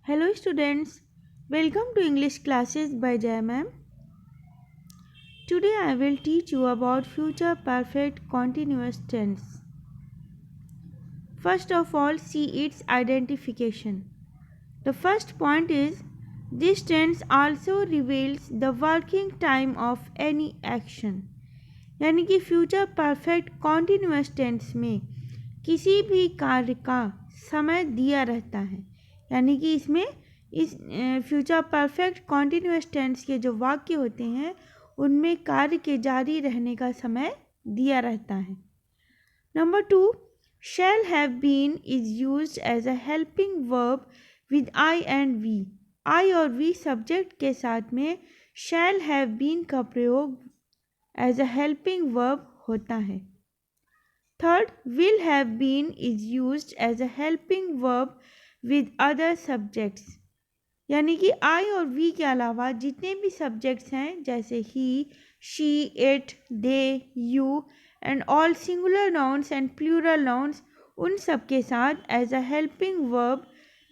Hello students, welcome to English classes by Jaya ma'am. Today I will teach you about future perfect continuous tense. First of all, see its identification. The first point is this tense also reveals the working time of any action. यानी कि future perfect continuous tense में किसी भी कार्य का समय दिया रहता है। यानी कि इसमें इस फ्यूचर परफेक्ट कॉन्टिन्यूस टेंस के जो वाक्य होते हैं उनमें कार्य के जारी रहने का समय दिया रहता है। Number 2, shall have been is used as a helping verb with I and we. I और we सब्जेक्ट के साथ में shall have been का प्रयोग एज अ हेल्पिंग वर्ब होता है। Third, will have been is used as a helping verb with other subjects. यानी कि आई और वी के अलावा जितने भी सब्जेक्ट्स हैं जैसे he, she, it, they, you and all singular nouns and plural nouns, उन सब के साथ as a helping verb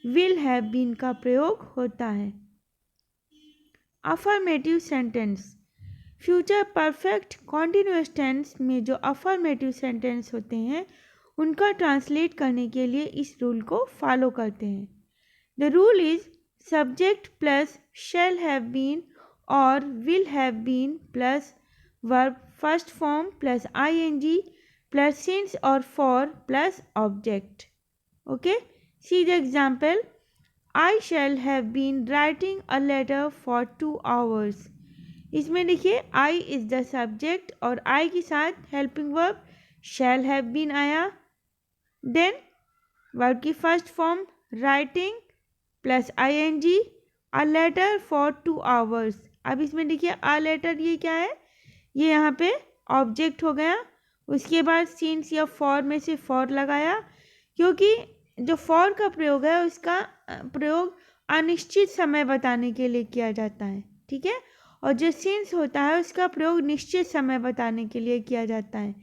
will have been का प्रयोग होता है। Affirmative sentence. Future perfect continuous tense में जो अफर्मेटिव सेंटेंस होते हैं उनका ट्रांसलेट करने के लिए इस रूल को फॉलो करते हैं। The rule is subject plus shall have been और will have been plus verb first form plus ING plus since और for plus object. Okay, see the example. I shall have been writing a letter for 2 hours। इसमें देखिए I is the subject और I के साथ helping verb shall have been आया। Then verb की first form writing plus ING, a letter for 2 hours। अब इसमें देखिए अ लेटर ये क्या है, ये यहाँ पे ऑब्जेक्ट हो गया। उसके बाद सिंस या फॉर में से फॉर लगाया, क्योंकि जो फॉर का प्रयोग है उसका प्रयोग अनिश्चित समय बताने के लिए किया जाता है, ठीक है। और जो सिंस होता है उसका प्रयोग निश्चित समय बताने के लिए किया जाता है,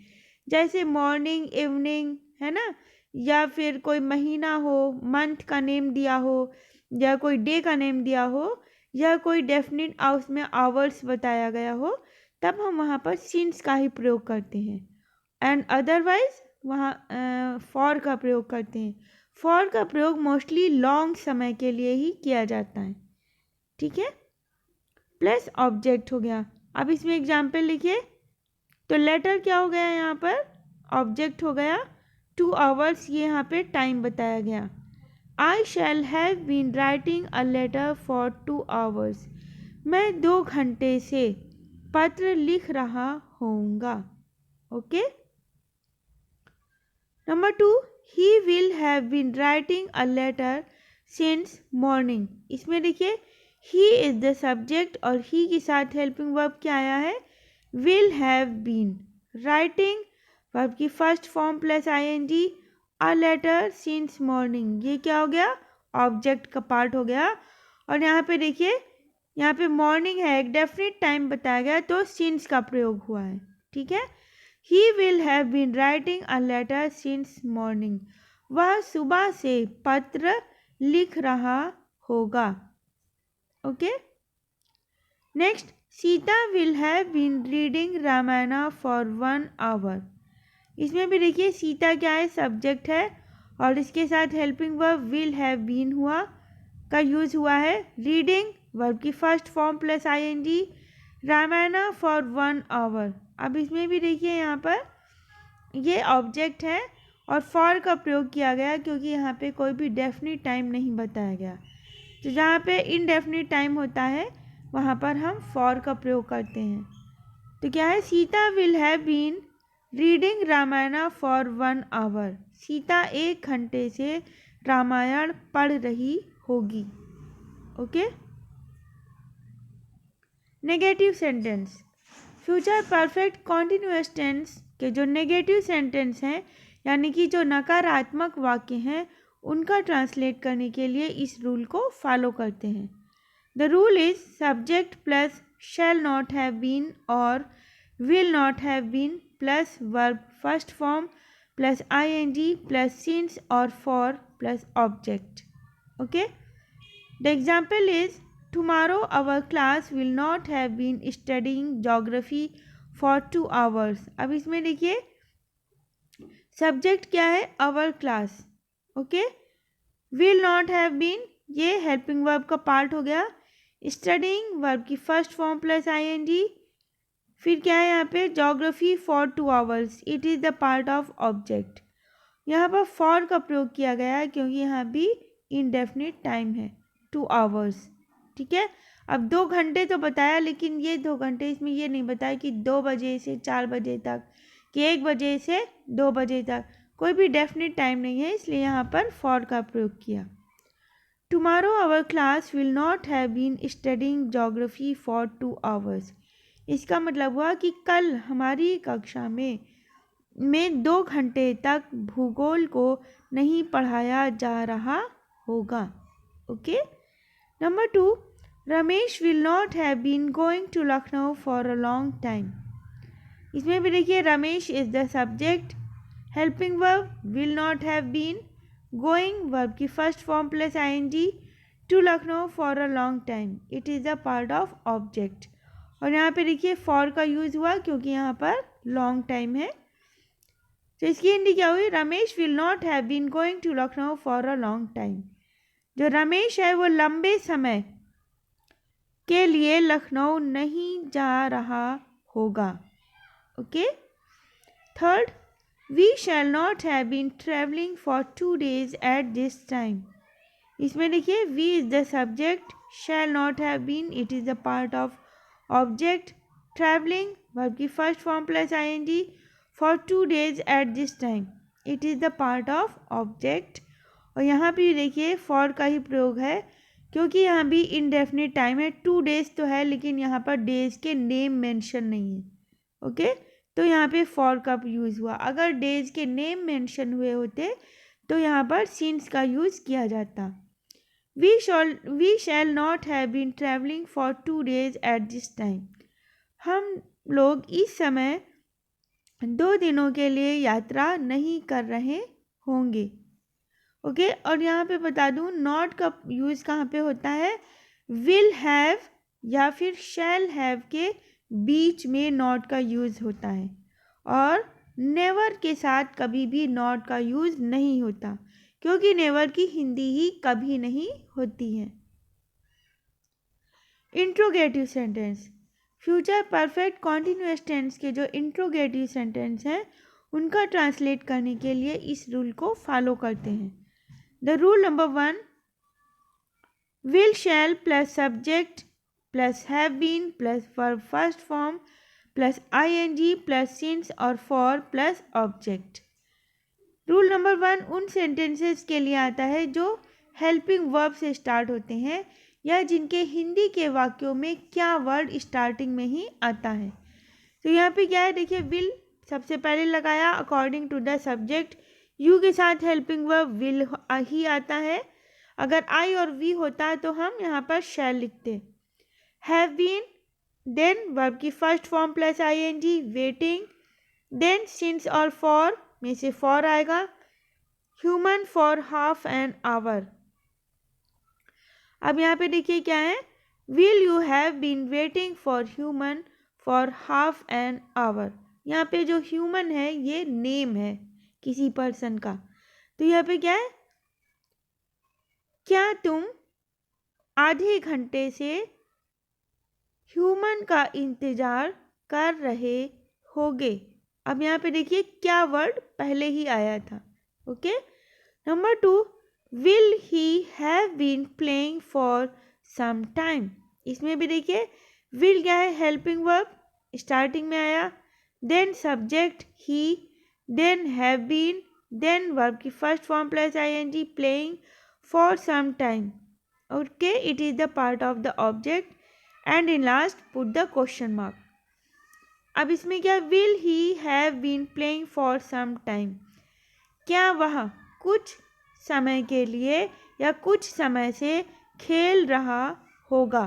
जैसे मॉर्निंग, इवनिंग, है ना, या फिर कोई महीना हो, मंथ का नेम दिया हो, या कोई डे का नेम दिया हो, या कोई डेफिनेट उसमें आवर्स बताया गया हो, तब हम वहाँ पर सिंस का ही प्रयोग करते हैं। एंड अदरवाइज वहाँ फॉर का प्रयोग करते हैं। फॉर का प्रयोग मोस्टली लॉन्ग समय के लिए ही किया जाता है, ठीक है। प्लस ऑब्जेक्ट हो गया। अब इसमें एग्जाम्पल लिखिए, तो लेटर क्या हो गया यहाँ पर, ऑब्जेक्ट हो गया। 2 hours ये यहाँ पे टाइम बताया गया। I shall have been writing a letter for 2 hours। मैं 2 घंटे से पत्र लिख रहा होऊंगा। Okay. Number 2, he will have been writing a letter since morning. इसमें देखिए ही इज द सब्जेक्ट और ही के साथ हेल्पिंग वर्ब क्या आया है, will have been. Writing verb की first form plus ING, a letter since morning, ये क्या हो गया, ऑब्जेक्ट का पार्ट हो गया। और यहाँ पे देखिए, यहाँ पे मॉर्निंग है, एक डेफिनेट टाइम बताया गया तो सिंस का प्रयोग हुआ है, ठीक है। He will have been writing a letter since morning. वह सुबह से पत्र लिख रहा होगा। Okay. Next, Sita will have been reading Ramayana for 1 hour। इसमें भी देखिए सीता क्या है, सब्जेक्ट है और इसके साथ helping verb will have been हुआ का यूज हुआ है। रीडिंग वर्ब की first form plus ING, Ramayana for 1 hour। अब इसमें भी देखिए यहाँ पर ये ऑब्जेक्ट है और फॉर का प्रयोग किया गया क्योंकि यहाँ पे कोई भी डेफिनेट टाइम नहीं बताया गया। तो जहाँ पे इनडेफिनेट टाइम होता है वहाँ पर हम फॉर का प्रयोग करते हैं। तो क्या है, Sita will have been reading Ramayana for 1 hour। Sita 1 घंटे से रामायण पढ़ रही होगी। Okay. Negative sentence. Future perfect continuous tense के जो नेगेटिव सेंटेंस हैं यानी कि जो नकारात्मक वाक्य हैं उनका ट्रांसलेट करने के लिए इस रूल को फॉलो करते हैं। The rule is subject plus shall not have been और will not have been plus verb first form plus ING plus since और for plus object. Okay. The example is tomorrow our class will not have been studying geography for 2 hours। अब इसमें देखिए subject क्या है, our class, okay. Will not have been ये helping verb का part हो गया। स्टडिंग वर्ब की फर्स्ट फॉर्म प्लस आईएनजी। फिर क्या है यहाँ पे, geography for 2 hours, it is the part of object. यहाँ पर फॉर का प्रयोग किया गया है क्योंकि यहाँ भी इनडेफिनिट टाइम है 2 hours, ठीक है। अब 2 घंटे तो बताया, लेकिन ये 2 घंटे इसमें ये नहीं बताया कि 2 बजे से 4 बजे तक कि 1 बजे से 2 बजे तक, कोई भी डेफिनिट टाइम नहीं है, इसलिए यहाँ पर फॉर का प्रयोग किया। Tomorrow our class will not have been studying geography for 2 hours। इसका मतलब हुआ कि कल हमारी कक्षा में 2 घंटे तक भूगोल को नहीं पढ़ाया जा रहा होगा, okay. Number 2, Ramesh will not have been going to Lucknow for a long time. इसमें भी देखिए Ramesh is the subject, helping verb will not have been, going verb की first form plus ING, to Lucknow for a long time, it is the part of object. और यहाँ पे देखिए for का use हुआ क्योंकि यहाँ पर लॉन्ग टाइम है, तो इसकी हिंदी क्या हुई, Ramesh will not have been going to Lucknow for a long time. जो रमेश है वो लंबे समय के लिए लखनऊ नहीं जा रहा होगा, okay. Third, we shall not have been travelling for 2 days at this time. इसमें देखिए we is the subject, shall not have been it is the part of object, travelling verb की first form plus ING, for 2 days at this time, it is the part of object. और यहाँ भी देखिए for का ही प्रयोग है क्योंकि यहाँ भी इनडेफिनिट टाइम है, 2 days तो है लेकिन यहाँ पर डेज के नेम मेंशन नहीं है, ओके। तो यहाँ पे फॉर का यूज़ हुआ। अगर डेज के नेम मेंशन हुए होते तो यहाँ पर सिंस का यूज़ किया जाता। We shall not have been travelling for 2 days at this time. हम लोग इस समय 2 दिनों के लिए यात्रा नहीं कर रहे होंगे, ओके। और यहाँ पे बता दूँ नॉट का यूज़ कहाँ पे होता है, विल हैव या फिर शैल हैव के बीच में नॉट का यूज़ होता है, और नेवर के साथ कभी भी नॉट का यूज़ नहीं होता क्योंकि नेवर की हिंदी ही कभी नहीं होती है। Interrogative sentence, future perfect continuous tense के जो इंट्रोगेटिव सेंटेंस हैं उनका ट्रांसलेट करने के लिए इस रूल को फॉलो करते हैं। The rule number 1, will shall plus subject plus have been plus verb first form plus ING plus since और for plus object. Rule number 1 उन सेंटेंसेस के लिए आता है जो हेल्पिंग वर्ब से स्टार्ट होते हैं या जिनके हिंदी के वाक्यों में क्या वर्ड स्टार्टिंग में ही आता है। तो यहाँ पे क्या है, देखिए विल सबसे पहले लगाया according to the subject, you के साथ हेल्पिंग वर्ब विल ही आता है। अगर आई और वी होता तो हम यहाँ पर शैल लिखते। हैव बीन, देन वर्ब की first form plus ING, waiting, then since और फॉर में से फॉर आएगा, human for half an hour. अब यहाँ पे देखिए क्या है, will you have been waiting for human for half an hour. यहाँ पे जो ह्यूमन है ये नेम है किसी पर्सन का, तो यहाँ पे क्या है, क्या तुम आधे घंटे से ह्यूमन का इंतजार कर रहे होगे। अब यहाँ पे देखिए क्या वर्ड पहले ही आया था, okay. Number 2, will he have been playing for some time. इसमें भी देखिए विल क्या है, हेल्पिंग वर्ब स्टार्टिंग में आया, then subject he, then have been, then verb की first form plus ING, playing for some time, okay, it is the part of the object, and in last put the question mark. अब इसमें क्या, will he have been playing for some time, क्या वह कुछ समय के लिए या कुछ समय से खेल रहा होगा।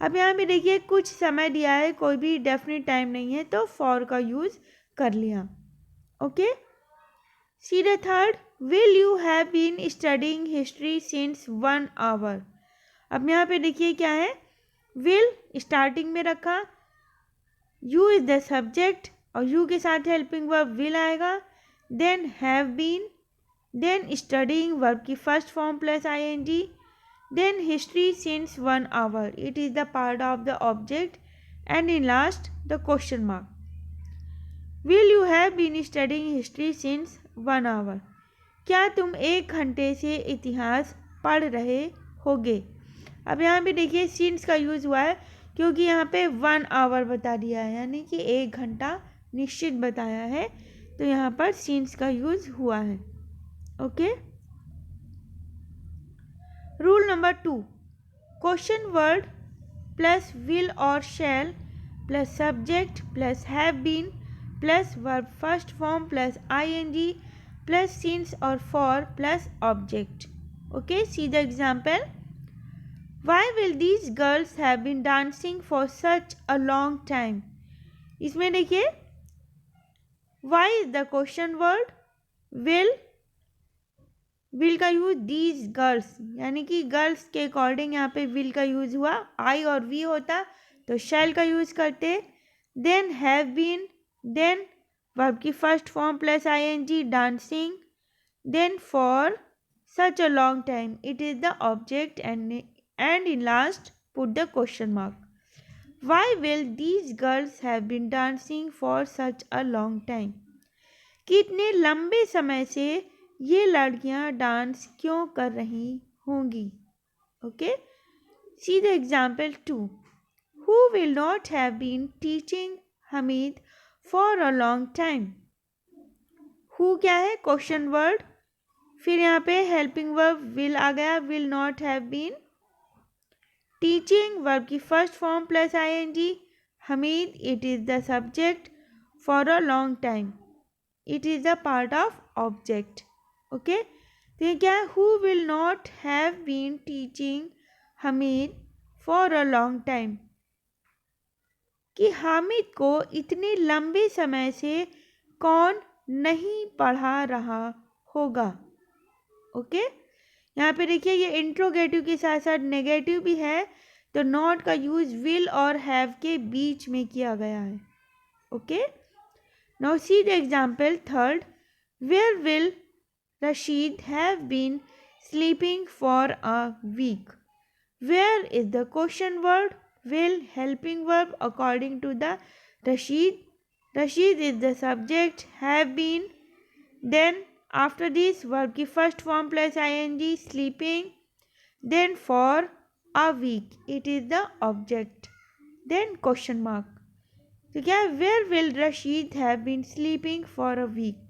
अब यहाँ भी देखिए कुछ समय दिया है, कोई भी डेफिनेट टाइम नहीं है, तो फॉर का यूज़ कर लिया, okay. See the third, will you have been studying history since 1 hour। अब यहाँ पे देखिए क्या है, विल स्टार्टिंग में रखा, यू इज द सब्जेक्ट और यू के साथ हेल्पिंग वर्ब विल आएगा, then have been, then studying verb की first form plus ING, then history since 1 hour, it is the part of the object, and in last the question mark. Will you have been studying history since 1 hour, क्या तुम 1 घंटे से इतिहास पढ़ रहे होगे. अब यहाँ पे देखिए सिंस का यूज़ हुआ है क्योंकि यहाँ पे 1 आवर बता दिया है, यानी कि 1 घंटा निश्चित बताया है, तो यहाँ पर सिंस का यूज़ हुआ है. Okay. Rule number 2, question word plus will और shall plus subject plus have been plus verb first form plus ING plus since और for plus object. Okay, see the example. Why will these girls have been dancing for such a long time? इसमें देखिए why is the question word, will का use these girls, यानी कि girls के according यहाँ पे will का use हुआ. I और we होता तो shall का यूज करते. then have been, then verb की first form plus ing dancing, then for such a long time, it is the object, and in last put the question mark. Why will these girls have been dancing for such a long time? कितने लंबे समय से ये लड़कियां dance क्यों कर रही होंगी. Okay, see the example 2. Who will not have been teaching Hamid for a long time? Who क्या है, क्वेश्चन वर्ड, फिर यहाँ पे हेल्पिंग वर्ब विल आ गया, will not have been, teaching verb की first form plus ING, Hamid it is the subject, for a long time it is the part of object. Okay, तो ये क्या है, who will not have been teaching Hamid for a long time, कि हामिद को इतने लंबे समय से कौन नहीं पढ़ा रहा होगा. ओके, यहाँ पे देखिए ये इंट्रोगेटिव के साथ साथ नेगेटिव भी है, तो नॉट का यूज विल और हैव के बीच में किया गया है. Okay, now see the example 3. Where will Rashid have been sleeping for a week. Where is the question word, will helping verb according to the Rashid, Rashid is the subject, have been, then after this verb की first form plus ing sleeping, then for a week it is the object, then question mark. तो क्या है, where will Rashid have been sleeping for a week?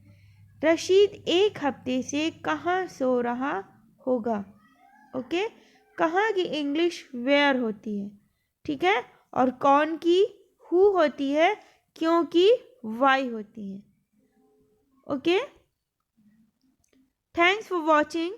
Rashid 1 हफ्ते से कहाँ सो रहा होगा. Okay, कहाँ की इंग्लिश वेयर होती है, ठीक है, और कौन की हु होती है क्योंकि वाई होती है. Okay, thanks for watching.